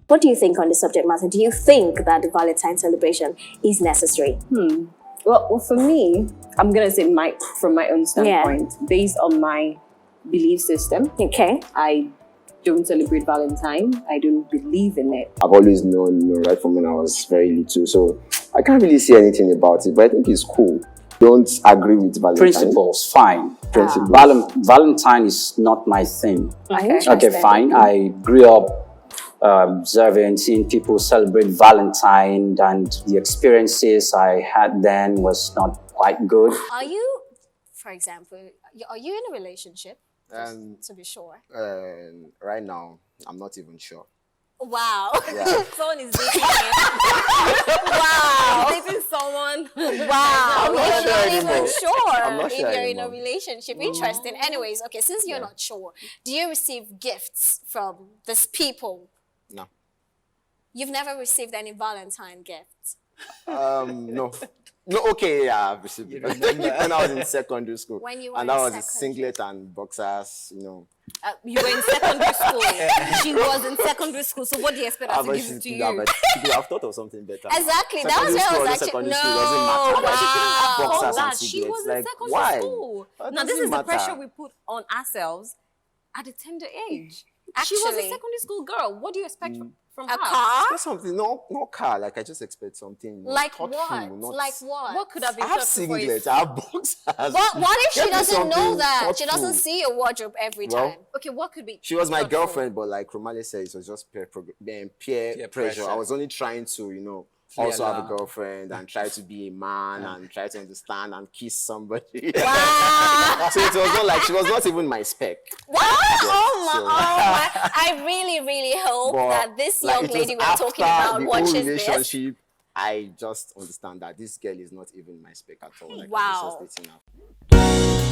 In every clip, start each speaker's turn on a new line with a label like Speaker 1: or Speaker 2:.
Speaker 1: What do you think on the subject matter? Do you think that the Valentine celebration is necessary?
Speaker 2: Well, for me, I'm gonna say from my own standpoint, based on my belief system.
Speaker 1: Okay.
Speaker 2: I don't celebrate Valentine. I don't believe in it.
Speaker 3: I've always known, right from when I was very little, so I can't really say anything about it, but I think it's cool. Don't agree with Valentine.
Speaker 4: Principles, fine. Valentine is not my thing. Okay, fine. I grew up observing, seeing people celebrate Valentine, and the experiences I had then was not quite good.
Speaker 1: Are you, for example, are you in a relationship? Just to be sure.
Speaker 3: Right now, I'm not even sure.
Speaker 1: Wow.
Speaker 3: Yeah.
Speaker 1: Someone is dating him. Wow.
Speaker 2: Dating someone.
Speaker 1: Wow.
Speaker 3: I'm not sure
Speaker 1: even
Speaker 3: anymore.
Speaker 1: sure
Speaker 3: I'm not
Speaker 1: if
Speaker 3: sure
Speaker 1: you're in a
Speaker 3: anymore.
Speaker 1: relationship. Interesting. Anyways, okay, since you're not sure, do you receive gifts from these people?
Speaker 3: No.
Speaker 1: You've never received any Valentine gifts?
Speaker 3: No. No, okay, yeah, I've received it. When I was in secondary school.
Speaker 1: When you were
Speaker 3: and
Speaker 1: in
Speaker 3: that was a
Speaker 1: secondary.
Speaker 3: singlet and boxers,
Speaker 2: You were in secondary school. She was in secondary school. So what do you expect her to give it to you?
Speaker 3: But she could have thought of something better.
Speaker 1: Exactly. That was where I was actually.
Speaker 3: Secondary school doesn't matter.
Speaker 1: Wow.
Speaker 3: Like, boxers
Speaker 2: that.
Speaker 3: and
Speaker 2: She
Speaker 3: singlets.
Speaker 2: was in
Speaker 3: Like,
Speaker 2: secondary
Speaker 3: why?
Speaker 2: school.
Speaker 3: That
Speaker 2: Now, this
Speaker 3: doesn't
Speaker 2: is the
Speaker 3: matter.
Speaker 2: pressure we put on ourselves at a tender age. She was a
Speaker 1: Actually.
Speaker 2: secondary school girl. What do you expect from
Speaker 1: A
Speaker 2: her?
Speaker 1: car?
Speaker 3: Just something, no car. Like, I just expect something
Speaker 1: Like
Speaker 3: thoughtful,
Speaker 1: what?
Speaker 3: not-
Speaker 1: Like what?
Speaker 2: What could have been
Speaker 3: I have
Speaker 2: thoughtful for you?
Speaker 3: singlets, I have boxers.
Speaker 1: What if she
Speaker 3: Get me
Speaker 1: doesn't know
Speaker 3: something
Speaker 1: that? She
Speaker 3: thoughtful.
Speaker 1: doesn't see your wardrobe every
Speaker 3: Well,
Speaker 1: time.
Speaker 2: Okay, what could be?
Speaker 3: She was my
Speaker 2: thoughtful?
Speaker 3: girlfriend, but like Romale said, it was just peer pressure.
Speaker 4: pressure.
Speaker 3: I was only trying to,
Speaker 4: Play
Speaker 3: also have a
Speaker 4: along.
Speaker 3: girlfriend and try to be a man and try to understand and kiss somebody.
Speaker 1: Wow.
Speaker 3: So it was not like she was not even my spec.
Speaker 1: What? Oh
Speaker 3: so-
Speaker 1: my. I really, really hope
Speaker 3: But,
Speaker 1: that this
Speaker 3: like,
Speaker 1: young
Speaker 3: it was
Speaker 1: lady we're
Speaker 3: after
Speaker 1: talking about
Speaker 3: the whole
Speaker 1: watches this.
Speaker 3: relationship, I just understand that this girl is not even my spec at all. Like,
Speaker 1: Wow.
Speaker 3: I was just dating her.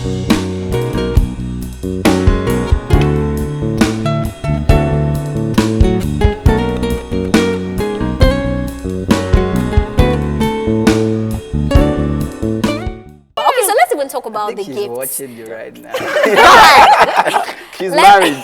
Speaker 1: Okay, so let's even talk about the
Speaker 5: She's
Speaker 1: gifts.
Speaker 5: watching you right now.
Speaker 3: She's married.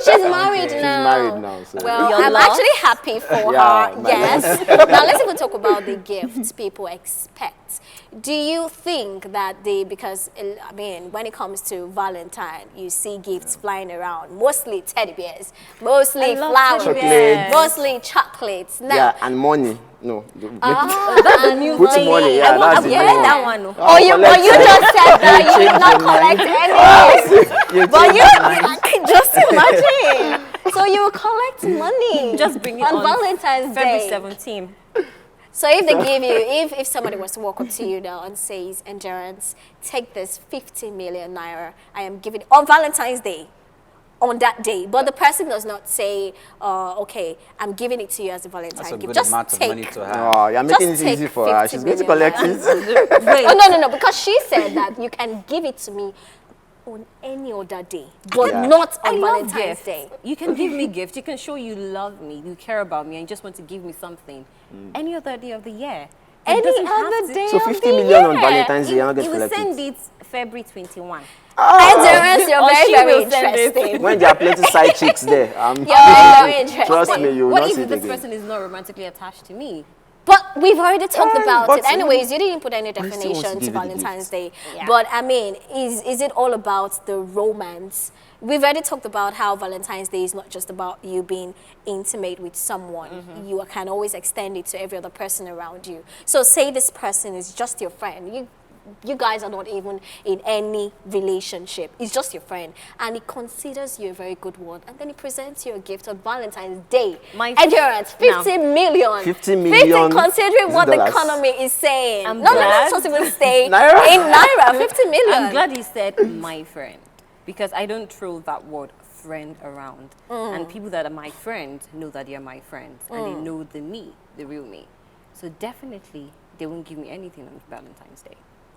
Speaker 1: She's married now.
Speaker 3: She's married now. So.
Speaker 1: Well,
Speaker 2: Your
Speaker 1: I'm
Speaker 2: love?
Speaker 1: actually happy for
Speaker 3: Yeah,
Speaker 1: her.
Speaker 3: my
Speaker 1: Yes. Now let's even talk about the gifts people expect. Do you think that because I mean, when it comes to Valentine, you see gifts flying around, mostly teddy bears, mostly
Speaker 2: I love
Speaker 1: flowers,
Speaker 2: teddy bears.
Speaker 1: mostly chocolates. Now,
Speaker 3: Yeah, and money. No.
Speaker 2: That's a new
Speaker 3: Put
Speaker 2: thing.
Speaker 3: money, yeah,
Speaker 2: I want
Speaker 3: that's
Speaker 2: to
Speaker 3: the
Speaker 2: get
Speaker 3: new
Speaker 2: that
Speaker 3: one.
Speaker 2: one.
Speaker 1: oh, you just said that you did not collect any. But you just imagine. So you will collect money.
Speaker 2: Just bring it
Speaker 1: on
Speaker 2: on
Speaker 1: Valentine's
Speaker 2: February
Speaker 1: Day.
Speaker 2: 17th.
Speaker 1: So if they give you, if somebody was to walk up to you now and says, Endurance, take this 50 million naira, I am giving it on Valentine's Day, on that day. But the person does not say, okay, I'm giving it to you as a Valentine
Speaker 4: That's a
Speaker 1: gift.
Speaker 4: good
Speaker 1: Just
Speaker 4: amount of
Speaker 1: take.
Speaker 4: money to have.
Speaker 3: Oh, you're making
Speaker 1: Just
Speaker 3: it easy
Speaker 1: take
Speaker 3: for her.
Speaker 1: 50
Speaker 3: She's going to
Speaker 1: million
Speaker 3: collect
Speaker 1: naira.
Speaker 3: it.
Speaker 2: Wait,
Speaker 1: Oh, no, because she said that you can give it to me on any other day, but
Speaker 3: Yeah.
Speaker 1: not
Speaker 2: I
Speaker 1: on
Speaker 2: love
Speaker 1: Valentine's
Speaker 2: gifts.
Speaker 1: Day.
Speaker 2: You can give me gifts. You can show you love me, you care about me, and you just want to give me something. Any other day of the year. It
Speaker 1: Any
Speaker 2: doesn't have
Speaker 1: other
Speaker 2: to-
Speaker 1: day
Speaker 3: So
Speaker 1: of
Speaker 3: 50
Speaker 1: the
Speaker 3: million on
Speaker 1: year.
Speaker 3: Valentine's Day, you're not going
Speaker 2: You
Speaker 3: to
Speaker 2: will
Speaker 3: collect
Speaker 2: send
Speaker 3: it.
Speaker 2: it February 21.
Speaker 1: Endurance, you're
Speaker 2: Or
Speaker 1: very,
Speaker 2: she
Speaker 1: very
Speaker 2: will send it.
Speaker 1: interesting.
Speaker 3: When there are plenty side chicks there,
Speaker 1: You're very interesting.
Speaker 3: trust me, you will
Speaker 2: What
Speaker 3: not
Speaker 2: if
Speaker 3: see it
Speaker 2: this
Speaker 3: again.
Speaker 2: person is not romantically attached to me?
Speaker 1: But we've already talked about
Speaker 3: but
Speaker 1: it. Anyways, you didn't put any
Speaker 3: still wants to
Speaker 1: definition
Speaker 3: give
Speaker 1: to
Speaker 3: you the
Speaker 1: Valentine's
Speaker 3: gifts.
Speaker 1: Day.
Speaker 2: Yeah.
Speaker 1: But I mean, is it all about the romance? We've already talked about how Valentine's Day is not just about you being intimate with someone. You can always extend it to every other person around you. So say this person is just your friend. You guys are not even in any relationship. It's just your friend. And he considers you a very good one. And then he presents you a gift on Valentine's Day.
Speaker 2: My-
Speaker 1: Endurance, 50 million.
Speaker 3: 50 million.
Speaker 1: Considering
Speaker 3: Is
Speaker 1: what
Speaker 3: it
Speaker 1: the
Speaker 3: dollars?
Speaker 1: economy is saying.
Speaker 2: I'm
Speaker 1: No,
Speaker 2: glad.
Speaker 1: let's just even stay
Speaker 3: Naira?
Speaker 1: in Naira, 50 million.
Speaker 2: I'm glad you said my friend, because I don't throw that word friend around. And people that are my friends know that they're my friends, and they know the me, the real me. So definitely, they won't give me anything on Valentine's Day.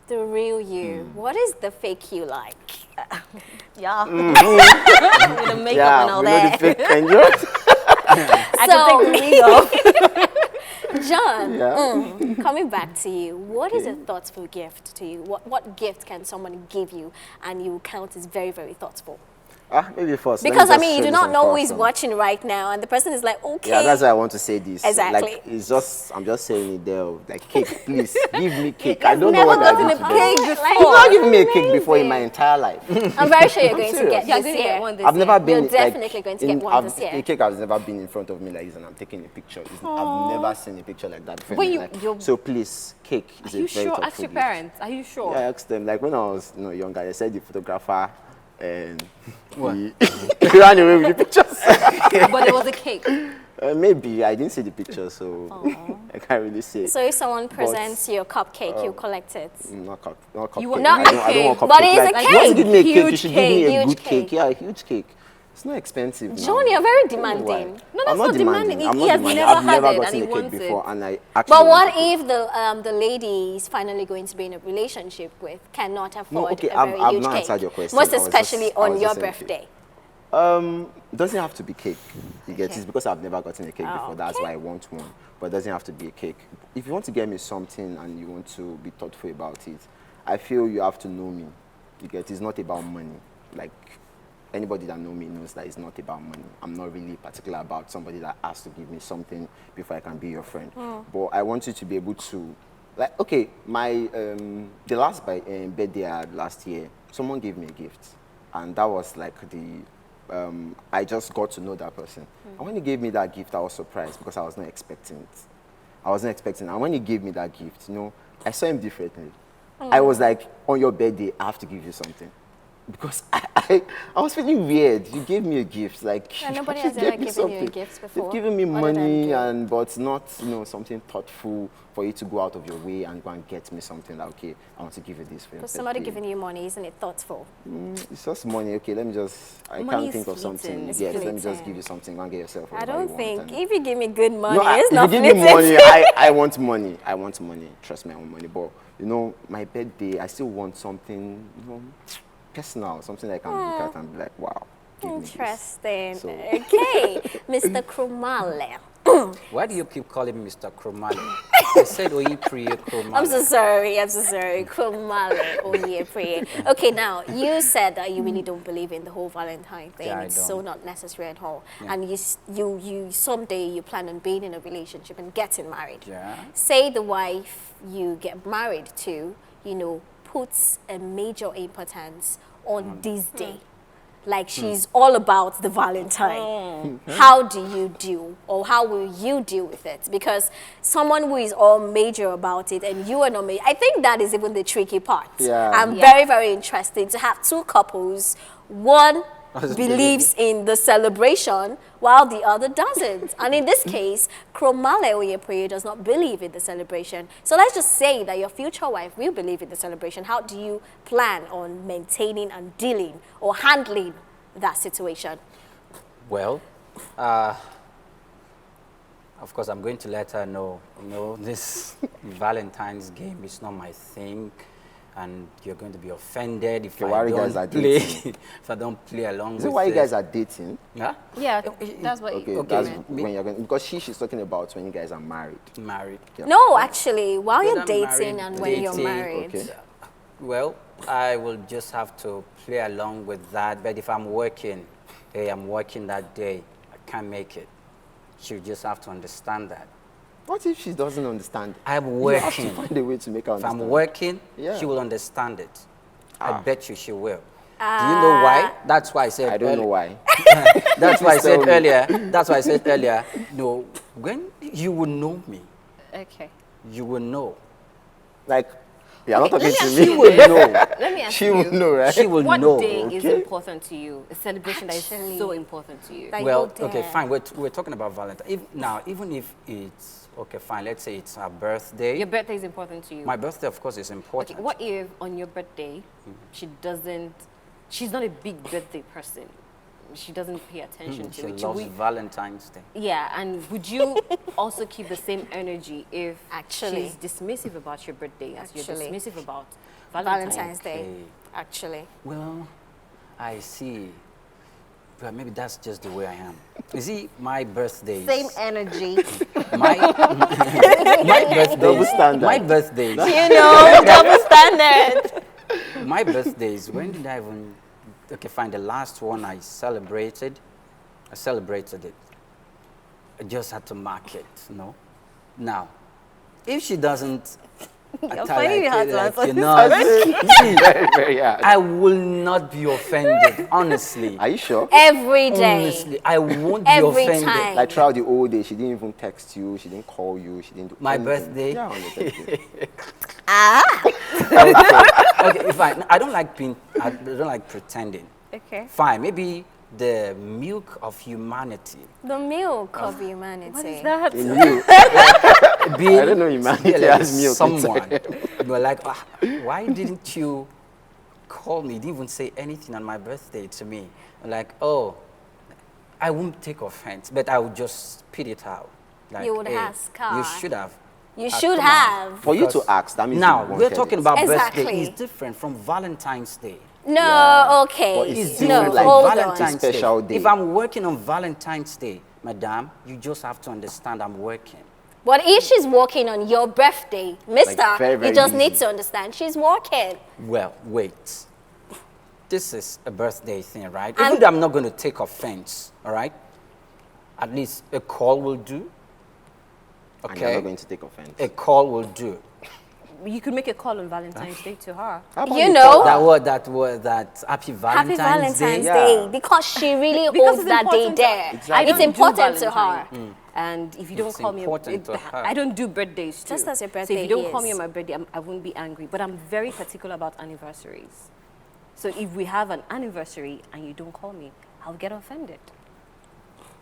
Speaker 1: The real you. What is the fake you like?
Speaker 2: Yeah. With the makeup
Speaker 3: Yeah,
Speaker 2: and all
Speaker 3: we know
Speaker 2: that.
Speaker 3: the fake endurance.
Speaker 2: I can take the wig off.
Speaker 1: John,
Speaker 3: Yeah.
Speaker 1: coming back to you, what is a thoughtful gift to you? What gift can someone give you and you count as very, very thoughtful?
Speaker 3: Maybe first.
Speaker 1: Because, I mean, you do not know who is watching right now, and the person is like, okay.
Speaker 3: Yeah, that's why I want to say this.
Speaker 1: Exactly.
Speaker 3: Like, I'm just saying it there. Like, cake, please, give me cake. I don't know what I did today. You've not given me a cake before in my entire life.
Speaker 1: I'm very sure you're going to get
Speaker 2: You're
Speaker 1: this
Speaker 2: going to
Speaker 1: year.
Speaker 2: get one this
Speaker 3: I've never
Speaker 2: year.
Speaker 3: been.
Speaker 1: You're definitely going to get one this year.
Speaker 3: A cake has never been in front of me like this, and I'm taking a picture. I've never seen a picture like that before.
Speaker 2: When
Speaker 3: in my life. So please, cake is
Speaker 2: Are you
Speaker 3: a very
Speaker 2: sure?
Speaker 3: thoughtful
Speaker 2: Ask your
Speaker 3: gift.
Speaker 2: parents. Are you sure?
Speaker 3: Yeah, I asked them. Like when I was younger, they said the photographer and he ran away with the pictures.
Speaker 2: But there was a cake.
Speaker 3: Maybe I didn't see the picture, so I can't really say.
Speaker 1: So if someone presents you a cupcake, you collect it.
Speaker 3: Not cupcake.
Speaker 2: You want
Speaker 1: not
Speaker 3: I don't want cupcake.
Speaker 1: But it's a
Speaker 3: Like, you want to give me a cake, you
Speaker 2: Huge
Speaker 3: should give me a
Speaker 1: cake.
Speaker 3: good
Speaker 1: Huge
Speaker 3: cake.
Speaker 1: cake.
Speaker 3: Yeah, a huge cake. It's not expensive now.
Speaker 1: John, you're very demanding.
Speaker 3: Why?
Speaker 2: No, that's
Speaker 3: I'm
Speaker 2: not demanding.
Speaker 3: I'm
Speaker 2: He
Speaker 3: not
Speaker 2: has
Speaker 3: demanding.
Speaker 2: never
Speaker 3: I've
Speaker 2: had
Speaker 3: never
Speaker 2: it and
Speaker 3: gotten
Speaker 2: he
Speaker 3: a cake
Speaker 2: wants
Speaker 3: before,
Speaker 2: it.
Speaker 3: and I actually.
Speaker 1: But what
Speaker 3: want a cake.
Speaker 1: if the lady is finally going to be in a relationship with cannot afford
Speaker 3: okay,
Speaker 1: a
Speaker 3: I've
Speaker 1: very huge
Speaker 3: not
Speaker 1: cake?
Speaker 3: answered your question.
Speaker 1: Most
Speaker 3: I was
Speaker 1: especially
Speaker 3: just- I
Speaker 1: on
Speaker 3: was
Speaker 1: your
Speaker 3: just saying cake.
Speaker 1: birthday.
Speaker 3: It doesn't have to be cake. You get
Speaker 1: Okay.
Speaker 3: it? Because I've never gotten a cake before. That's
Speaker 1: Okay.
Speaker 3: why I want one. But it doesn't have to be a cake. If you want to get me something and you want to be thoughtful about it, I feel you have to know me. You get it? It's not about money. Like anybody that knows me knows that it's not about money. I'm not really particular about somebody that has to give me something before I can be your friend. But I want you to be able to, like, okay, my the last birthday I had last year, someone gave me a gift, and that was like I just got to know that person. And when he gave me that gift, I was surprised because I was not expecting it. I wasn't expecting it. And when he gave me that gift, I saw him differently. I was like, on your birthday, I have to give you something. Because I was feeling weird. You gave me a gift, like
Speaker 1: Yeah, nobody
Speaker 3: you
Speaker 1: has ever
Speaker 3: gave me
Speaker 1: given you a
Speaker 3: something.
Speaker 1: gift before,
Speaker 3: They've given me
Speaker 1: other than
Speaker 3: money,
Speaker 1: gift.
Speaker 3: but not something thoughtful for you to go out of your way and go and get me something like, okay, I want to give you this for your
Speaker 1: For somebody
Speaker 3: birthday.
Speaker 1: giving you money, isn't it thoughtful?
Speaker 3: It's just money. Okay, let me just. I
Speaker 2: Money
Speaker 3: can't
Speaker 2: is
Speaker 3: think of
Speaker 2: fleeting.
Speaker 3: something.
Speaker 2: It's
Speaker 3: Yes, let me just
Speaker 1: fleeting.
Speaker 3: give you something. Go and get yourself.
Speaker 1: I
Speaker 3: whatever
Speaker 1: don't
Speaker 3: you
Speaker 1: think
Speaker 3: want.
Speaker 1: if you give me good money,
Speaker 3: No,
Speaker 1: it's
Speaker 3: if
Speaker 1: not
Speaker 3: you give me
Speaker 1: fleeting.
Speaker 3: money, I want money. I want money. Trust me, I want money. But my birthday, I still want something, personal, something that I can look at and be like, wow. give me this.
Speaker 1: Interesting.
Speaker 3: So-
Speaker 1: Okay, Mr. Krumale.
Speaker 5: Why do you keep calling me Mr. Kromale? I said Oyipriye Kromale.
Speaker 1: I'm so sorry. Krumale, Oyepriye. Okay, now, you said that you really don't believe in the whole Valentine thing.
Speaker 5: Yeah, I
Speaker 1: it's so
Speaker 5: don't.
Speaker 1: not necessary at all.
Speaker 5: Yeah.
Speaker 1: And you someday you plan on being in a relationship and getting married.
Speaker 5: Yeah.
Speaker 1: Say the wife you get married to, puts a major importance on this day. Like she's all about the Valentine. How do you deal, or how will you deal with it? Because someone who is all major about it and you are not major, I think that is even the tricky part.
Speaker 3: Yeah.
Speaker 1: And very, very interesting to have two couples, one believes in the celebration while the other doesn't. And in this case, Kromale Oyepriye does not believe in the celebration. So let's just say that your future wife will believe in the celebration. How do you plan on maintaining and dealing or handling that situation?
Speaker 5: Well, of course, I'm going to let her know, this Valentine's game is not my thing, and you're going to be offended if
Speaker 3: why
Speaker 5: I
Speaker 3: you guys are
Speaker 5: don't play,
Speaker 3: dating?
Speaker 5: if I don't play along
Speaker 3: Is
Speaker 5: with
Speaker 3: it why you
Speaker 5: it.
Speaker 3: guys are dating?
Speaker 5: Yeah?
Speaker 2: Yeah, that's what
Speaker 3: Okay,
Speaker 5: Okay,
Speaker 3: that's
Speaker 5: man.
Speaker 3: when you're going, because she's talking about when you guys are married.
Speaker 5: Married.
Speaker 3: Yeah.
Speaker 1: No, actually, while
Speaker 5: When
Speaker 1: you're
Speaker 5: I'm
Speaker 1: dating
Speaker 5: married,
Speaker 1: and when you're
Speaker 5: dating,
Speaker 1: married.
Speaker 3: Okay.
Speaker 5: Well, I will just have to play along with that. But if I'm working, hey, I'm working that day, I can't make it. She'll just have to understand that.
Speaker 3: What if she doesn't understand?
Speaker 5: I'm
Speaker 3: You have to
Speaker 5: working.
Speaker 3: find a way to make her
Speaker 5: If
Speaker 3: understand.
Speaker 5: I'm working,
Speaker 3: Yeah.
Speaker 5: she will understand it. I bet you she will. Do
Speaker 1: Ah.
Speaker 5: you know why? That's why I said
Speaker 3: I don't know
Speaker 5: earlier-
Speaker 3: why.
Speaker 5: That's why I
Speaker 3: Please tell
Speaker 5: said
Speaker 3: me.
Speaker 5: earlier. That's why I said earlier. No, when you will know me,
Speaker 2: Okay.
Speaker 5: you will know.
Speaker 3: Like, you're not talking to
Speaker 5: She
Speaker 3: me.
Speaker 5: will know.
Speaker 2: Let me ask
Speaker 3: She
Speaker 2: you.
Speaker 3: will know, right?
Speaker 5: She will
Speaker 2: What
Speaker 5: know.
Speaker 2: day is
Speaker 3: Okay.
Speaker 2: important to you? A celebration that
Speaker 1: Actually.
Speaker 2: is so important to you.
Speaker 1: Like,
Speaker 5: Well,
Speaker 1: go
Speaker 5: okay,
Speaker 1: there.
Speaker 5: fine. We're talking about Valentine. Even if it's okay, fine. Let's say it's her birthday.
Speaker 2: Your birthday is important to you.
Speaker 5: My birthday, of course, is
Speaker 2: Okay,
Speaker 5: important.
Speaker 2: what if on your birthday, she's not a big birthday person. She doesn't pay attention
Speaker 5: She
Speaker 2: to it.
Speaker 5: loves Valentine's Day.
Speaker 2: Yeah, and would you also keep the same energy if
Speaker 1: Actually.
Speaker 2: she's dismissive about your birthday as you're
Speaker 1: Actually.
Speaker 2: dismissive about
Speaker 1: Valentine's Day,
Speaker 5: Okay.
Speaker 1: actually.
Speaker 5: Well, I see. Well, maybe that's just the way I am. You see, my birthdays.
Speaker 2: Same energy.
Speaker 5: My, my birthdays.
Speaker 3: Double standard.
Speaker 5: My birthdays.
Speaker 1: You know, double standard.
Speaker 5: My birthdays. When did I even? Okay, fine. The last one I celebrated it. I just had to mark it. No. Now, if she doesn't.
Speaker 2: You're finding it hard to answer
Speaker 5: you
Speaker 2: this
Speaker 5: know, see,
Speaker 3: Very, very hard.
Speaker 5: I will not be offended. Honestly.
Speaker 3: Are you sure?
Speaker 1: Every day.
Speaker 5: Honestly, I won't be
Speaker 1: Every
Speaker 5: offended.
Speaker 1: time.
Speaker 3: Like throughout the whole day, she didn't even text you, she didn't call you, she didn't do
Speaker 5: My
Speaker 3: anything.
Speaker 5: birthday?
Speaker 3: Yeah, on your birthday.
Speaker 5: Okay, fine. I don't like pretending.
Speaker 2: Okay.
Speaker 5: Fine, maybe the milk of humanity.
Speaker 1: The milk of humanity.
Speaker 2: What is that?
Speaker 3: In you.
Speaker 5: Being,
Speaker 3: I don't know humanity
Speaker 5: like
Speaker 3: has milk
Speaker 5: someone.
Speaker 3: inside.
Speaker 5: You're like, why didn't you call me? You didn't even say anything on my birthday to me. I'm like, oh, I won't take offense, but I would just spit it out. Like,
Speaker 1: You would
Speaker 5: hey,
Speaker 1: ask,
Speaker 5: you should have.
Speaker 1: You
Speaker 5: Ah,
Speaker 1: should
Speaker 5: come on.
Speaker 1: have.
Speaker 3: For you to
Speaker 5: Because
Speaker 3: ask, that means
Speaker 5: now
Speaker 3: you
Speaker 5: we're
Speaker 3: wanted
Speaker 5: talking
Speaker 3: it.
Speaker 5: about
Speaker 1: Exactly.
Speaker 5: birthday. It's different from Valentine's Day.
Speaker 1: No,
Speaker 3: Yeah.
Speaker 1: okay.
Speaker 3: But it's
Speaker 5: It's
Speaker 1: no,
Speaker 5: different
Speaker 3: like
Speaker 1: hold
Speaker 5: Valentine's
Speaker 1: on.
Speaker 3: Special day.
Speaker 5: If I'm working on Valentine's Day, madam, you just have to understand I'm working.
Speaker 1: But if she's working on your birthday, mister,
Speaker 3: very, very
Speaker 1: you just need
Speaker 3: busy.
Speaker 1: to understand she's working.
Speaker 5: Well, wait. This is a birthday thing, right?
Speaker 1: And-
Speaker 5: Even though I'm not going to take offense, all right? At least a call will do.
Speaker 3: And you're
Speaker 5: Okay?
Speaker 3: not going to take offense.
Speaker 5: A call will do.
Speaker 2: You could make a call on Valentine's Day to her.
Speaker 3: How about
Speaker 1: You
Speaker 3: you
Speaker 1: know,
Speaker 5: That happy Valentine's,
Speaker 1: Happy Valentine's
Speaker 5: Day.
Speaker 1: Day.
Speaker 3: Yeah.
Speaker 1: Because she really
Speaker 2: Because
Speaker 1: holds
Speaker 2: it's
Speaker 1: that day
Speaker 2: important to-
Speaker 1: there.
Speaker 3: Exactly.
Speaker 2: I
Speaker 1: It's
Speaker 2: don't do
Speaker 1: important to her.
Speaker 2: Valentine. And if you don't
Speaker 5: It's
Speaker 2: call me,
Speaker 5: important to her.
Speaker 2: I don't do birthdays too.
Speaker 1: Just as your
Speaker 2: So
Speaker 1: birthday
Speaker 2: if you don't call me
Speaker 1: is.
Speaker 2: on my birthday, I won't be angry. But I'm very particular about anniversaries. So if we have an anniversary and you don't call me, I'll get offended.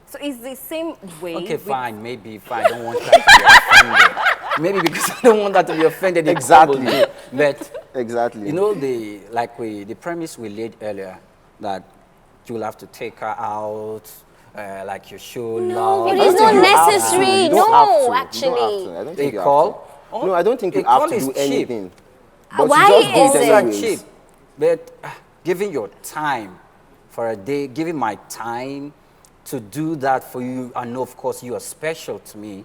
Speaker 2: So it's the same way.
Speaker 5: Okay,
Speaker 2: with-
Speaker 5: fine, maybe if I don't want that to be offended. Maybe because I don't want that to be offended. the call will
Speaker 3: Exactly.
Speaker 5: do. But
Speaker 3: Exactly.
Speaker 5: you know, the premise we laid earlier, that you'll have to take her out, like you should
Speaker 1: No,
Speaker 5: love.
Speaker 1: it is not
Speaker 3: You have to.
Speaker 1: necessary.
Speaker 3: You don't
Speaker 1: No,
Speaker 3: have to. You don't
Speaker 1: actually.
Speaker 3: have to. I don't
Speaker 5: A
Speaker 3: think you have
Speaker 5: call?
Speaker 3: to. No, I don't think
Speaker 5: A
Speaker 3: you have
Speaker 5: call
Speaker 3: to
Speaker 5: is
Speaker 3: do
Speaker 5: cheap.
Speaker 3: anything. But
Speaker 1: Why
Speaker 3: you just do
Speaker 1: is
Speaker 3: it
Speaker 1: it?
Speaker 5: Calls are
Speaker 3: anyways.
Speaker 5: cheap, but giving your time for a day, giving my time to do that for you, I know, of course, you are special to me,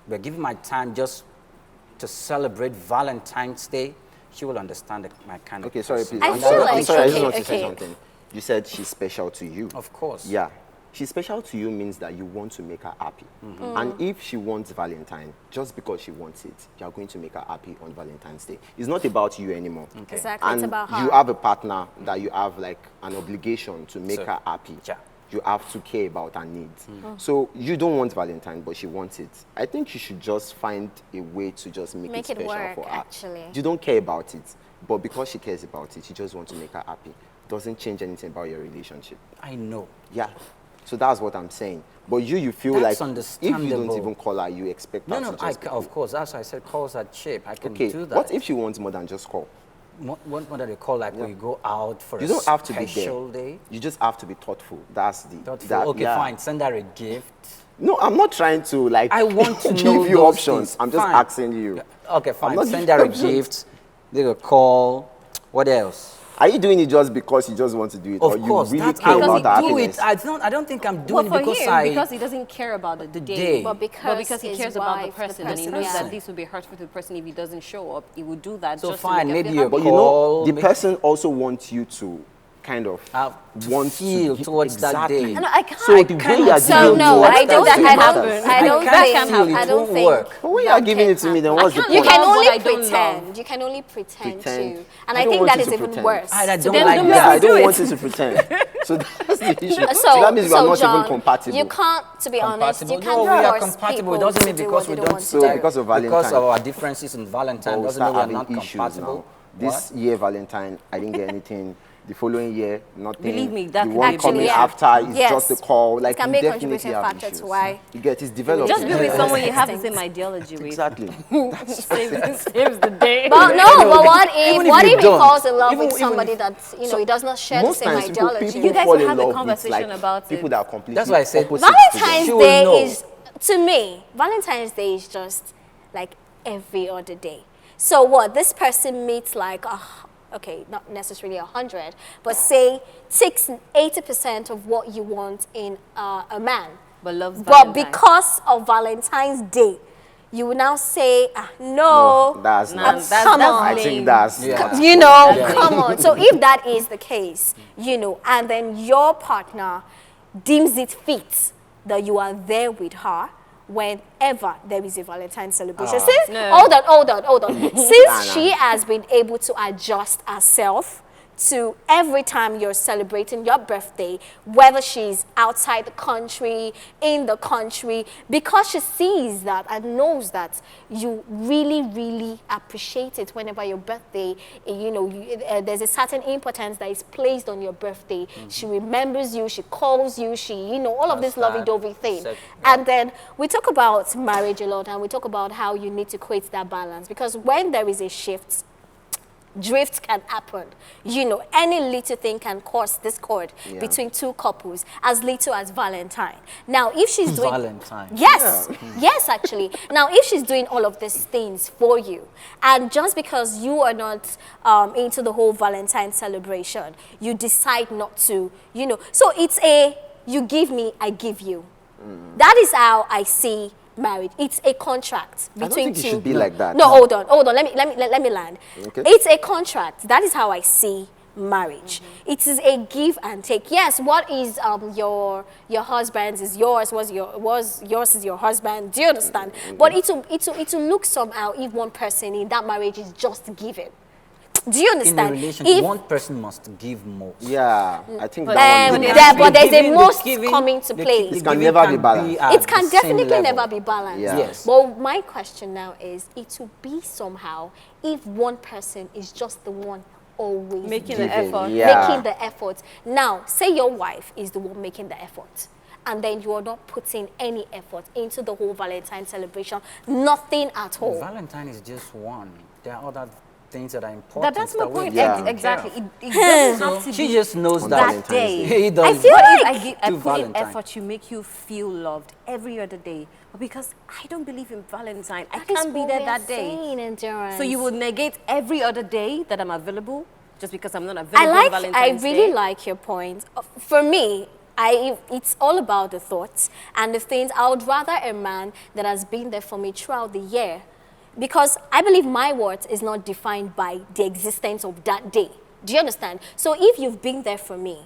Speaker 5: but giving my time just to celebrate Valentine's Day, she will understand my kind
Speaker 3: Okay,
Speaker 5: of
Speaker 3: sorry,
Speaker 5: person.
Speaker 3: please.
Speaker 1: I
Speaker 3: I'm
Speaker 1: feel
Speaker 3: sorry,
Speaker 1: like-
Speaker 3: I'm sorry, I just
Speaker 1: okay,
Speaker 3: want to say
Speaker 1: okay.
Speaker 3: something. You said she's special to you.
Speaker 5: Of course.
Speaker 3: Yeah. She's special to you means that you want to make her happy. And if she wants Valentine, just because she wants it, you are going to make her happy on Valentine's Day. It's not about you anymore.
Speaker 1: Exactly,
Speaker 3: And
Speaker 1: it's about her.
Speaker 3: you have a partner that you have like an obligation to make
Speaker 5: So,
Speaker 3: her happy.
Speaker 5: yeah.
Speaker 3: You have to care about her needs. So you don't want Valentine, but she wants it. I think you should just find a way to just make
Speaker 1: Make
Speaker 3: it
Speaker 1: it
Speaker 3: special
Speaker 1: work,
Speaker 3: for her.
Speaker 1: actually.
Speaker 3: You don't care about it, but because she cares about it, you just want to make her happy. Doesn't change anything about your relationship.
Speaker 5: I know.
Speaker 3: Yeah. So that's what I'm saying. But you feel
Speaker 5: That's
Speaker 3: like if you don't
Speaker 5: understandable.
Speaker 3: even call her, you expect
Speaker 5: No,
Speaker 3: her
Speaker 5: no,
Speaker 3: to just
Speaker 5: of course, that's why I said calls are cheap. I can
Speaker 3: okay.
Speaker 5: do that.
Speaker 3: What if she wants more than just call?
Speaker 5: What do they call, like, when you go out for
Speaker 3: You
Speaker 5: a
Speaker 3: don't have to be there.
Speaker 5: special day?
Speaker 3: You just have to be thoughtful. That's the
Speaker 5: Thoughtful.
Speaker 3: that-
Speaker 5: Okay,
Speaker 3: yeah.
Speaker 5: fine. Send her a gift.
Speaker 3: No, I'm not trying to like
Speaker 5: I want to
Speaker 3: give
Speaker 5: know
Speaker 3: you
Speaker 5: those
Speaker 3: options.
Speaker 5: things.
Speaker 3: I'm just
Speaker 5: Fine.
Speaker 3: asking you.
Speaker 5: Okay, fine.
Speaker 3: not
Speaker 5: Send
Speaker 3: giving
Speaker 5: her a
Speaker 3: options.
Speaker 5: gift. They will call. What else?
Speaker 3: Are you doing it just because you just want to do it, or
Speaker 5: Of course,
Speaker 3: you really
Speaker 5: that's
Speaker 3: care
Speaker 5: how
Speaker 3: about
Speaker 5: we
Speaker 3: her
Speaker 5: do
Speaker 3: happiness?
Speaker 5: it. I don't think I'm
Speaker 2: Well,
Speaker 5: doing
Speaker 2: for
Speaker 5: it because
Speaker 2: him, because he doesn't care about the day.
Speaker 5: day.
Speaker 1: But because
Speaker 2: he
Speaker 1: his
Speaker 2: cares about the
Speaker 1: wife,
Speaker 2: person, and he
Speaker 1: person,
Speaker 2: knows
Speaker 1: yeah.
Speaker 2: that this will be hurtful to the person if he doesn't show up. He would do that
Speaker 5: So
Speaker 2: just
Speaker 5: fine,
Speaker 2: to make her
Speaker 5: maybe
Speaker 2: feel
Speaker 5: a
Speaker 3: But
Speaker 2: happy.
Speaker 3: you know,
Speaker 5: call,
Speaker 3: the
Speaker 5: make-
Speaker 3: person also wants you to kind of
Speaker 5: to
Speaker 3: want
Speaker 5: feel
Speaker 3: to gi-
Speaker 5: towards that
Speaker 3: exactly.
Speaker 5: day.
Speaker 1: No, I can't.
Speaker 3: So the way you are
Speaker 1: So
Speaker 3: giving
Speaker 1: no,
Speaker 3: it
Speaker 1: I
Speaker 3: to
Speaker 1: don't
Speaker 3: us,
Speaker 1: think
Speaker 3: it
Speaker 1: I
Speaker 3: matters.
Speaker 1: don't. I don't
Speaker 5: can't
Speaker 1: think.
Speaker 5: feel it
Speaker 1: I don't
Speaker 5: won't
Speaker 1: think.
Speaker 5: work.
Speaker 3: But when you
Speaker 1: that
Speaker 3: are giving
Speaker 1: can
Speaker 3: it to me, then
Speaker 1: happen.
Speaker 3: what's the
Speaker 1: You
Speaker 3: point?
Speaker 1: can
Speaker 2: love
Speaker 1: only
Speaker 2: what I don't
Speaker 1: pretend.
Speaker 2: love.
Speaker 1: You can only pretend
Speaker 3: Pretend.
Speaker 1: to, and
Speaker 3: I
Speaker 1: I
Speaker 3: don't
Speaker 1: think
Speaker 3: want
Speaker 1: that
Speaker 3: you
Speaker 1: is
Speaker 3: to
Speaker 1: even
Speaker 3: pretend.
Speaker 1: worse.
Speaker 5: I
Speaker 1: So
Speaker 5: don't
Speaker 1: then
Speaker 5: like
Speaker 1: don't
Speaker 5: that.
Speaker 3: Yeah, I
Speaker 1: make me
Speaker 3: don't
Speaker 1: do
Speaker 3: want
Speaker 1: it.
Speaker 3: you to pretend. So that's the issue.
Speaker 1: So,
Speaker 3: So that means we are not
Speaker 1: John,
Speaker 3: even compatible.
Speaker 1: You can't, to be honest, you
Speaker 5: Compatible?
Speaker 1: can't
Speaker 5: No, we are
Speaker 1: force
Speaker 5: compatible.
Speaker 1: people
Speaker 5: It doesn't mean
Speaker 1: to do
Speaker 5: because
Speaker 1: what
Speaker 5: we
Speaker 1: they
Speaker 5: don't
Speaker 1: want to
Speaker 3: So
Speaker 1: do.
Speaker 3: because of
Speaker 5: because
Speaker 3: Valentine.
Speaker 5: of our differences in
Speaker 3: But
Speaker 5: Valentine
Speaker 3: we
Speaker 5: doesn't
Speaker 3: start
Speaker 5: mean we're
Speaker 3: having
Speaker 5: not
Speaker 3: issues
Speaker 5: compatible.
Speaker 3: now. This year Valentine, I didn't get anything. The following year, nothing.
Speaker 2: Believe me, that
Speaker 3: the
Speaker 2: could
Speaker 3: one
Speaker 2: be a
Speaker 3: coming
Speaker 1: big issue.
Speaker 3: after is
Speaker 1: Yes.
Speaker 3: just a call. Like
Speaker 1: It can
Speaker 3: we
Speaker 1: be a
Speaker 3: definitely
Speaker 1: contributing
Speaker 3: have
Speaker 1: factor to
Speaker 3: issues.
Speaker 1: why
Speaker 3: You get it's developing.
Speaker 2: Just be with
Speaker 1: Yeah.
Speaker 2: someone you have the
Speaker 1: Instinct.
Speaker 2: same ideology with.
Speaker 3: Exactly.
Speaker 2: Saves the day.
Speaker 1: But no, but what if
Speaker 5: Even if
Speaker 1: what
Speaker 5: you
Speaker 1: if he
Speaker 5: don't,
Speaker 1: falls in love
Speaker 5: even-
Speaker 1: with
Speaker 5: even
Speaker 1: somebody
Speaker 5: if-
Speaker 1: that he does not share the
Speaker 3: Most
Speaker 1: same
Speaker 3: times people
Speaker 1: ideology?
Speaker 2: You guys
Speaker 3: fall
Speaker 2: will
Speaker 3: in
Speaker 2: have a
Speaker 3: love with,
Speaker 2: conversation
Speaker 3: like,
Speaker 2: about
Speaker 3: people
Speaker 2: it.
Speaker 3: that are completely
Speaker 5: That's why I said
Speaker 3: opposite to them.
Speaker 1: Valentine's
Speaker 5: She will
Speaker 1: Day
Speaker 5: know.
Speaker 1: is, to me, Valentine's Day is just like every other day. So what? This person meets like okay, not necessarily 100, but say 80% of what you want in a man.
Speaker 2: But loves
Speaker 1: But
Speaker 2: Valentine.
Speaker 1: because of Valentine's Day, you will now say, no,
Speaker 3: No, that's
Speaker 2: Nah,
Speaker 3: not.
Speaker 2: that's-
Speaker 1: come
Speaker 2: that's
Speaker 1: on.
Speaker 3: I
Speaker 2: lame.
Speaker 3: think that's
Speaker 5: Yeah.
Speaker 1: You know,
Speaker 5: Yeah.
Speaker 1: come on. So if that is the case, you know, and then your partner deems it fit that you are there with her whenever there is a Valentine's celebration. Since,
Speaker 2: No.
Speaker 1: hold on. Since she has been able to adjust herself to every time you're celebrating your birthday, whether she's outside the country, in the country, because she sees that and knows that you really, really appreciate it whenever your birthday, you know, there's a certain importance that is placed on your birthday. She remembers you, she calls you, you know, all of this
Speaker 5: That's that
Speaker 1: lovey-dovey thing.
Speaker 5: set-
Speaker 1: And then we talk about marriage a lot, and we talk about how you need to create that balance, because when there is a shift, drift can happen. You know, any little thing can cause discord between two couples, as little as Valentine. Now, if she's doing...
Speaker 5: Valentine.
Speaker 1: Yes, yes, actually. Now, if she's doing all of these things for you, and just because you are not into the whole Valentine celebration, you decide not to, you know. So it's a, you give me, I give you. That is how I see marriage. It's a contract
Speaker 3: I don't
Speaker 1: between
Speaker 3: think
Speaker 1: two.
Speaker 3: it should be like that.
Speaker 1: No, hold on. Let me land.
Speaker 3: Okay.
Speaker 1: It's a contract. That is how I see marriage. It is a give and take. Yes, what is your husband's is yours, was yours is your husband. Do you understand? But it will look somehow if one person in that marriage is just giving. Do you
Speaker 5: In a
Speaker 1: understand?
Speaker 5: relationship, one person must give most.
Speaker 3: Yeah, I think
Speaker 2: But
Speaker 3: that one.
Speaker 2: then-
Speaker 3: is-
Speaker 1: But there's a
Speaker 5: giving-
Speaker 1: most
Speaker 5: giving-
Speaker 1: coming to
Speaker 5: the-
Speaker 1: play.
Speaker 5: the
Speaker 3: It can
Speaker 5: giving
Speaker 3: never be balanced.
Speaker 5: at
Speaker 1: It can
Speaker 5: the same
Speaker 1: definitely
Speaker 5: level.
Speaker 1: never be balanced.
Speaker 3: Yeah.
Speaker 5: Yes.
Speaker 1: But my question now is, it will be somehow if one person is just the one always
Speaker 2: Making
Speaker 1: giving,
Speaker 2: the effort.
Speaker 3: Yeah.
Speaker 1: making the effort. Now, say your wife is the one making the effort, and then you are not putting any effort into the whole Valentine celebration, nothing at all.
Speaker 5: Valentine is just one. There are other things that are important.
Speaker 2: That's my
Speaker 5: we
Speaker 2: point.
Speaker 3: Yeah.
Speaker 5: take
Speaker 2: Exactly.
Speaker 5: care of.
Speaker 2: It doesn't have to
Speaker 5: She
Speaker 2: be
Speaker 5: just knows
Speaker 3: On
Speaker 5: that
Speaker 3: Valentine's
Speaker 2: day.
Speaker 3: Day.
Speaker 5: He does.
Speaker 1: I feel
Speaker 2: What
Speaker 1: like
Speaker 2: if I
Speaker 5: do
Speaker 2: put in
Speaker 5: Valentine.
Speaker 2: effort to make you feel loved every other day? But because I don't believe in Valentine, I
Speaker 1: That is
Speaker 2: can't be
Speaker 1: what
Speaker 2: there
Speaker 1: we are
Speaker 2: that day.
Speaker 1: saying, Endurance.
Speaker 2: So you will negate every other day that I'm available just because I'm not
Speaker 1: I
Speaker 2: available on
Speaker 1: like. I
Speaker 2: Valentine's
Speaker 1: really
Speaker 2: Day?
Speaker 1: like your point. For me, it's all about the thoughts and the things. I would rather a man that has been there for me throughout the year, because I believe my worth is not defined by the existence of that day. Do you understand? So if you've been there for me,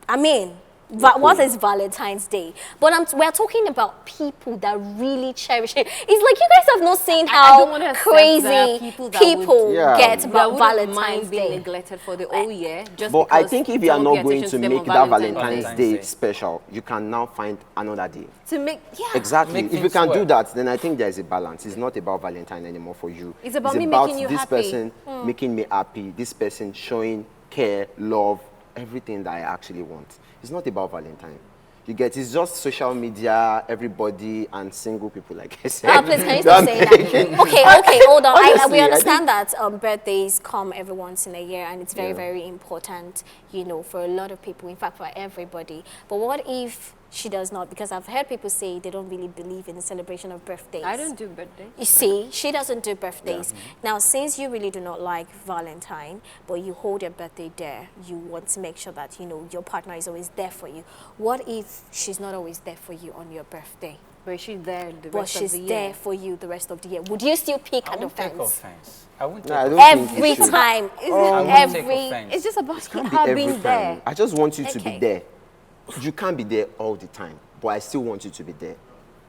Speaker 1: I mean, what is Valentine's Day? But we're talking about people that really cherish it. It's like you guys have not seen
Speaker 2: I
Speaker 1: how
Speaker 2: don't wanna accept there are
Speaker 1: crazy
Speaker 2: people that
Speaker 1: people
Speaker 2: would-
Speaker 3: Yeah.
Speaker 1: get
Speaker 2: That
Speaker 1: about
Speaker 2: wouldn't
Speaker 1: Valentine's
Speaker 2: mind being
Speaker 1: Day.
Speaker 2: neglected for the whole year. Just
Speaker 3: But I
Speaker 2: because
Speaker 3: think if you are
Speaker 2: someone
Speaker 3: not
Speaker 2: pay
Speaker 3: going
Speaker 2: attention
Speaker 3: to
Speaker 2: them
Speaker 3: make
Speaker 2: on
Speaker 3: that
Speaker 2: Valentine's
Speaker 3: Valentine's
Speaker 5: Day.
Speaker 3: Day special, you can now find another day.
Speaker 2: to make
Speaker 3: Exactly.
Speaker 5: Make
Speaker 3: If you
Speaker 5: things
Speaker 3: can do
Speaker 5: work.
Speaker 3: that, then I think there's a balance. It's not about Valentine anymore for you.
Speaker 2: It's about me making you
Speaker 3: this
Speaker 2: happy.
Speaker 3: person making me happy, this person showing care, love, everything that I actually want. It's not about Valentine. You get, it's just social media, everybody, and single people, like I said.
Speaker 1: Please, can you stop saying that? Okay, hold on.
Speaker 3: Honestly,
Speaker 1: We
Speaker 3: I
Speaker 1: understand that birthdays come every once in a year, and it's very,
Speaker 3: Yeah.
Speaker 1: very important, you know, for a lot of people, in fact, for everybody. But what if she does not? Because I've heard people say they don't really believe in the celebration of birthdays.
Speaker 2: I don't do birthday.
Speaker 1: You see, she doesn't do birthdays. Now, since you really do not like Valentine, but you hold your birthday there, you want to make sure that, you know, your partner is always there for you. What if she's not always there for you on your birthday,
Speaker 2: But she's there the
Speaker 1: but
Speaker 2: rest of
Speaker 1: she's
Speaker 2: the year.
Speaker 1: there for you the rest of the year? Would you still pick
Speaker 5: I
Speaker 1: an
Speaker 5: won't take
Speaker 1: offense?
Speaker 5: offense. I won't
Speaker 3: No, I
Speaker 5: take
Speaker 3: don't
Speaker 5: offense.
Speaker 3: think
Speaker 1: Every
Speaker 3: you should.
Speaker 1: time,
Speaker 5: I won't take
Speaker 1: every...
Speaker 5: offense.
Speaker 2: It's just about
Speaker 3: Can't be
Speaker 2: her
Speaker 3: every
Speaker 2: being
Speaker 3: time.
Speaker 2: there.
Speaker 3: I just want you to be
Speaker 1: Okay.
Speaker 3: there. You can't be there all the time, but I still want you to be there.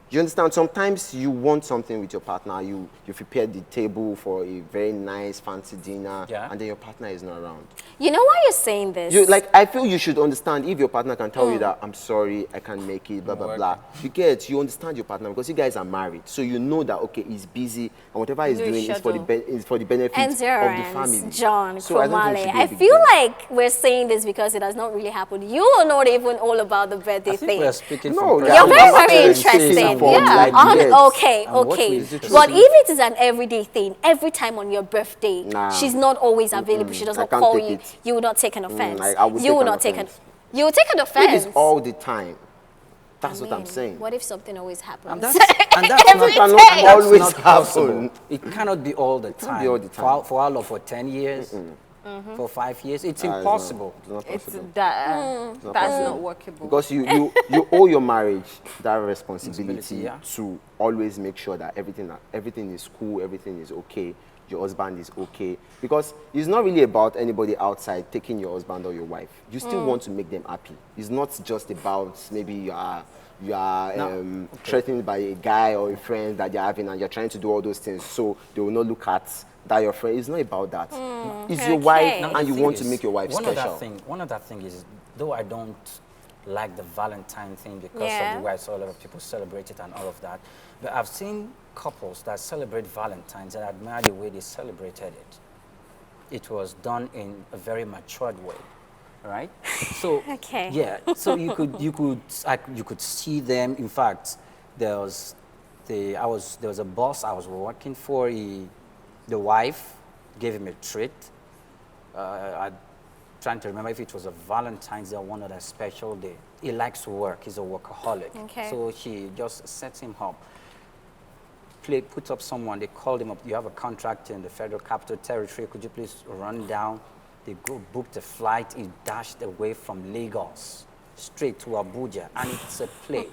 Speaker 3: You understand? Sometimes you want something with your partner. You prepare the table for a very nice, fancy dinner,
Speaker 5: Yeah.
Speaker 3: and then your partner is not around.
Speaker 1: You know why you're saying this?
Speaker 3: I feel you should understand if your partner can tell you that, I'm sorry, I can't make it, blah, blah,
Speaker 5: working.
Speaker 3: blah. You understand your partner because you guys are married. So you know that, okay, he's busy and whatever he's
Speaker 2: You're
Speaker 3: doing is for,
Speaker 2: scheduled.
Speaker 3: is for the benefit of the
Speaker 1: Endurance,
Speaker 3: family.
Speaker 1: John,
Speaker 3: So I don't think it
Speaker 1: Kromale.
Speaker 3: should be a
Speaker 1: I
Speaker 3: big
Speaker 1: feel
Speaker 3: deal.
Speaker 1: like we're saying this because it has not really happened. You are not even all about the birthday
Speaker 5: I think
Speaker 1: thing.
Speaker 5: we are speaking
Speaker 3: No,
Speaker 5: from
Speaker 3: yeah,
Speaker 1: You're
Speaker 3: I'm
Speaker 1: very,
Speaker 3: not
Speaker 1: very
Speaker 3: saying
Speaker 1: interesting.
Speaker 3: speaking for
Speaker 1: Yeah.
Speaker 3: like
Speaker 1: Okay,
Speaker 3: yes.
Speaker 1: okay.
Speaker 5: And what
Speaker 1: Okay.
Speaker 5: we
Speaker 1: But if it is an everyday thing, every time on your birthday,
Speaker 3: Nah.
Speaker 1: she's not always available. She does
Speaker 3: I
Speaker 1: not
Speaker 3: can't
Speaker 1: call
Speaker 3: take
Speaker 1: you.
Speaker 3: it.
Speaker 1: You will not take an offense.
Speaker 3: I would
Speaker 1: you
Speaker 3: take
Speaker 1: will
Speaker 3: an
Speaker 1: not take an.
Speaker 3: offense.
Speaker 1: You will take an
Speaker 3: If
Speaker 1: offense.
Speaker 3: it's all the time, that's
Speaker 1: I
Speaker 3: what I'm
Speaker 1: mean,
Speaker 3: saying.
Speaker 1: What if something always happens?
Speaker 5: And that's
Speaker 1: Every
Speaker 5: not,
Speaker 1: day.
Speaker 5: that's
Speaker 3: Always
Speaker 5: not
Speaker 3: happen.
Speaker 5: possible. It cannot be all the time.
Speaker 3: be all the time.
Speaker 5: For our love for 10 years. for 5 years. It's
Speaker 3: Ah,
Speaker 5: impossible.
Speaker 3: It's not
Speaker 2: It's
Speaker 3: possible.
Speaker 2: that
Speaker 3: not
Speaker 2: that's
Speaker 3: possible.
Speaker 2: not workable.
Speaker 3: Because you owe your marriage that responsibility
Speaker 5: Responsibility, yeah.
Speaker 3: to always make sure that everything is cool, everything is okay, your husband is okay. Because it's not really about anybody outside taking your husband or your wife. You still want to make them happy. It's not just about maybe you are threatened by a guy or a friend that you're having and you're trying to do all those things so they will not look at that your friend. It's not about that. It's your wife
Speaker 1: Okay.
Speaker 3: and you
Speaker 5: The
Speaker 3: want
Speaker 5: thing
Speaker 3: to make your wife
Speaker 5: is,
Speaker 3: special.
Speaker 5: One other thing is, though I don't like the Valentine thing because
Speaker 1: Yeah.
Speaker 5: of the way I saw a lot of people celebrate it and all of that, but I've seen couples that celebrate Valentine's and I admire the way they celebrated it. It was done in a very matured way, right? So
Speaker 1: Okay.
Speaker 5: yeah, so you could see them. In fact, there was a boss I was working for. The wife gave him a treat. I'm trying to remember if it was a Valentine's Day or one other special day. He likes to work. He's a workaholic.
Speaker 1: Okay.
Speaker 5: So she just sets him up. Put up someone. They called him up. You have a contract in the Federal Capital Territory. Could you please run down? They booked a flight. He dashed away from Lagos straight to Abuja, and it's a play.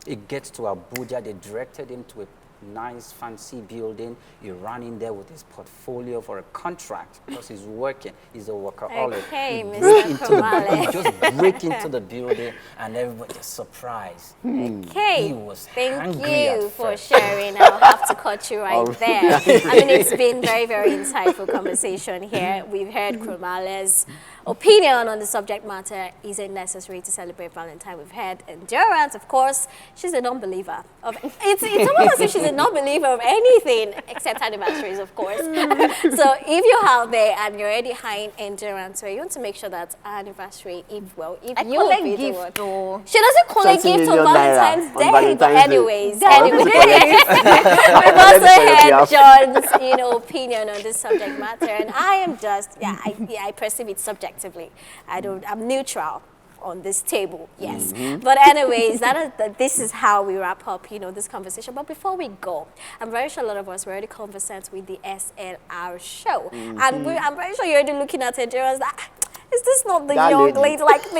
Speaker 5: He gets to Abuja. They directed him to a nice, fancy building. He ran in there with his portfolio for a contract because he's working. He's a workaholic.
Speaker 1: Okay,
Speaker 5: He
Speaker 1: Mr.
Speaker 5: break into the-
Speaker 1: Kumale.
Speaker 5: he just break into the building, and everybody just surprised.
Speaker 1: Okay,
Speaker 5: He was
Speaker 1: thank
Speaker 5: angry
Speaker 1: you
Speaker 5: at
Speaker 1: for
Speaker 5: first.
Speaker 1: sharing. I'll have to cut you right there. I mean, it's been very, very insightful conversation here. We've heard Kumale's opinion on the subject matter. Is it necessary to celebrate Valentine? We've heard Endurance, of course. She's a non-believer. It's almost as if she's a non-believer of anything except anniversaries, of course. So if you're out there and you're already high in Endurance, where you want to make sure that our anniversary, if
Speaker 2: I
Speaker 1: you
Speaker 2: collect
Speaker 1: be the
Speaker 2: gift
Speaker 1: one.
Speaker 2: though.
Speaker 1: She doesn't collect
Speaker 3: 30
Speaker 1: gifts on
Speaker 3: million naira
Speaker 1: Valentine's
Speaker 3: on
Speaker 1: Day,
Speaker 3: Valentine's
Speaker 1: but
Speaker 3: Day.
Speaker 1: anyways,
Speaker 3: I want to
Speaker 1: we've also
Speaker 3: collect-
Speaker 1: heard John's, opinion on this subject matter, and I am just, I perceive it subjectively. I'm neutral on this table, yes. But anyways, this is how we wrap up, this conversation. But before we go, I'm very sure a lot of us were already conversant with the SLR show, and I'm very sure you're already looking at it. Is this not the
Speaker 3: That
Speaker 1: young
Speaker 3: lady.
Speaker 1: lady, like the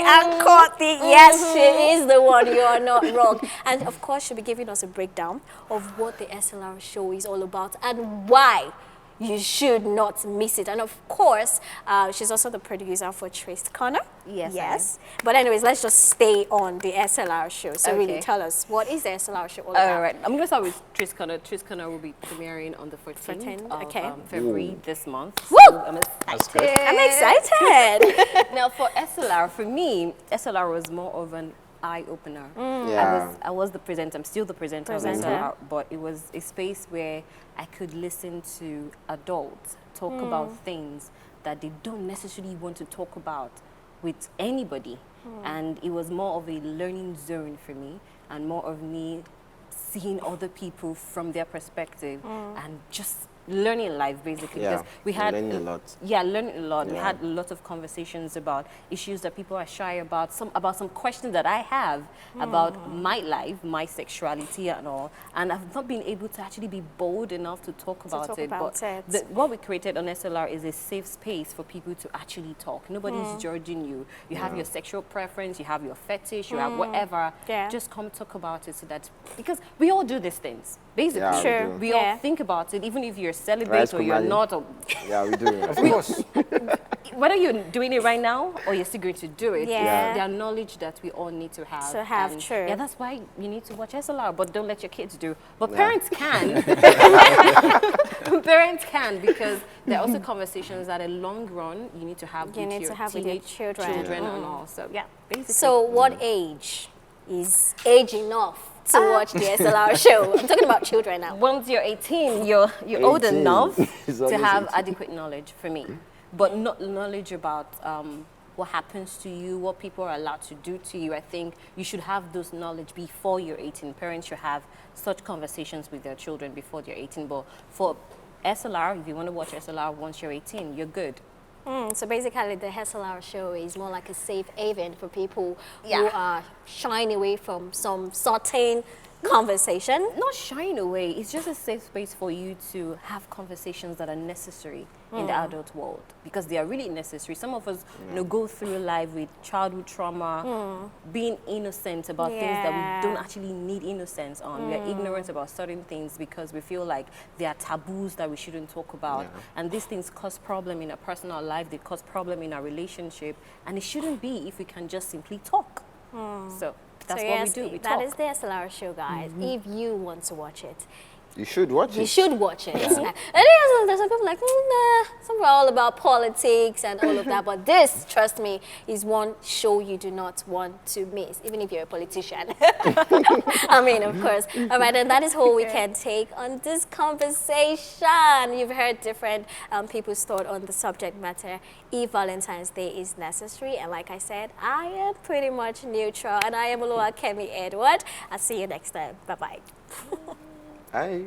Speaker 1: anchor, yes, she is the one, you are not wrong. And of course, she'll be giving us a breakdown of what the SLR show is all about and why you should not miss it. And of course, she's also the producer for Trace Corner.
Speaker 2: Yes, I
Speaker 1: Yes. But anyways, let's just stay on the SLR show. So really
Speaker 2: Okay.
Speaker 1: tell us, what is the SLR show all about?
Speaker 2: All right, I'm going to start with Tris Connor. Tris Connor will be premiering on the 14th of
Speaker 1: okay.
Speaker 2: February this month.
Speaker 1: Woo!
Speaker 2: So I'm excited.
Speaker 1: I'm excited.
Speaker 2: Now for SLR, for me, SLR was more of an eye-opener.
Speaker 3: Yeah.
Speaker 2: I was the presenter. I'm still the presenter of
Speaker 1: Presenter.
Speaker 2: SLR, but it was a space where I could listen to adults talk about things that they don't necessarily want to talk about with anybody. And it was more of a learning zone for me and more of me seeing other people from their perspective and just learning life basically.
Speaker 3: Yeah,
Speaker 2: Because we had
Speaker 3: learning a lot.
Speaker 2: Yeah, learning a lot. We
Speaker 3: Yeah.
Speaker 2: had a lot of conversations about issues that people are shy about, some questions that I have about my life, my sexuality and all. And I've not been able to actually be bold enough to talk about
Speaker 1: talk
Speaker 2: it.
Speaker 1: about it.
Speaker 2: What we created on SLR is a safe space for people to actually talk. Nobody's judging you. You have your sexual preference, you have your fetish, you have whatever.
Speaker 1: Yeah.
Speaker 2: Just come talk about it so that, because we all do these things. Basically,
Speaker 3: Yeah, we
Speaker 1: Sure.
Speaker 3: do.
Speaker 2: we
Speaker 1: Yeah.
Speaker 2: all think about it, even if you're celibate
Speaker 3: Right,
Speaker 2: or you're
Speaker 3: Kumali?
Speaker 2: not, or
Speaker 3: Yeah, we do.
Speaker 5: Of course.
Speaker 2: whether you're doing it right now or you're still going to do it,
Speaker 1: Yeah.
Speaker 2: there are knowledge that we all need to have.
Speaker 1: To have,
Speaker 2: And
Speaker 1: true.
Speaker 2: Yeah, that's why you need to watch SLR, but don't let your kids do. But
Speaker 3: Yeah.
Speaker 2: parents can. Parents can, because there are also conversations that in long run you need to have
Speaker 1: You
Speaker 2: with
Speaker 1: need
Speaker 2: your
Speaker 1: to have with your
Speaker 2: teenage
Speaker 1: children.
Speaker 2: and all. So yeah, basically.
Speaker 1: So what age is age enough to watch the SLR show? I'm talking about children now.
Speaker 2: Once you're 18, you're old
Speaker 3: 18.
Speaker 2: enough
Speaker 3: It's
Speaker 2: to
Speaker 3: always
Speaker 2: have
Speaker 3: 18.
Speaker 2: adequate knowledge for me, but not knowledge about what happens to you, what people are allowed to do to you. I think you should have those knowledge before you're 18. Parents should have such conversations with their children before they're 18. But for SLR, if you want to watch SLR once you're 18, you're good.
Speaker 1: So basically, the SLR show is more like a safe haven for people who
Speaker 2: Yeah.
Speaker 1: are shying away from some certain conversation.
Speaker 2: Not shying away. It's just a safe space for you to have conversations that are necessary in the adult world, because they are really necessary. Some of us, go through life with childhood trauma, being innocent about things that we don't actually need innocence on. We are ignorant about certain things because we feel like they are taboos that we shouldn't talk about. And these things cause problem in our personal life. They cause problem in our relationship, and it shouldn't be if we can just simply talk. So that's what we do. We
Speaker 1: That
Speaker 2: talk.
Speaker 1: is the SLR show, guys. If you want to watch it,
Speaker 3: You should watch
Speaker 1: you
Speaker 3: it.
Speaker 1: should watch it. And there's some people like, nah, some are all about politics and all of that. But this, trust me, is one show you do not want to miss, even if you're a politician. I mean, of course. All right, and that is all we can take on this conversation. You've heard different people's thought on the subject matter, if Valentine's Day is necessary. And like I said, I am pretty much neutral. And I am Oluwakemi Edward. I'll see you next time. Bye-bye.
Speaker 3: Hi.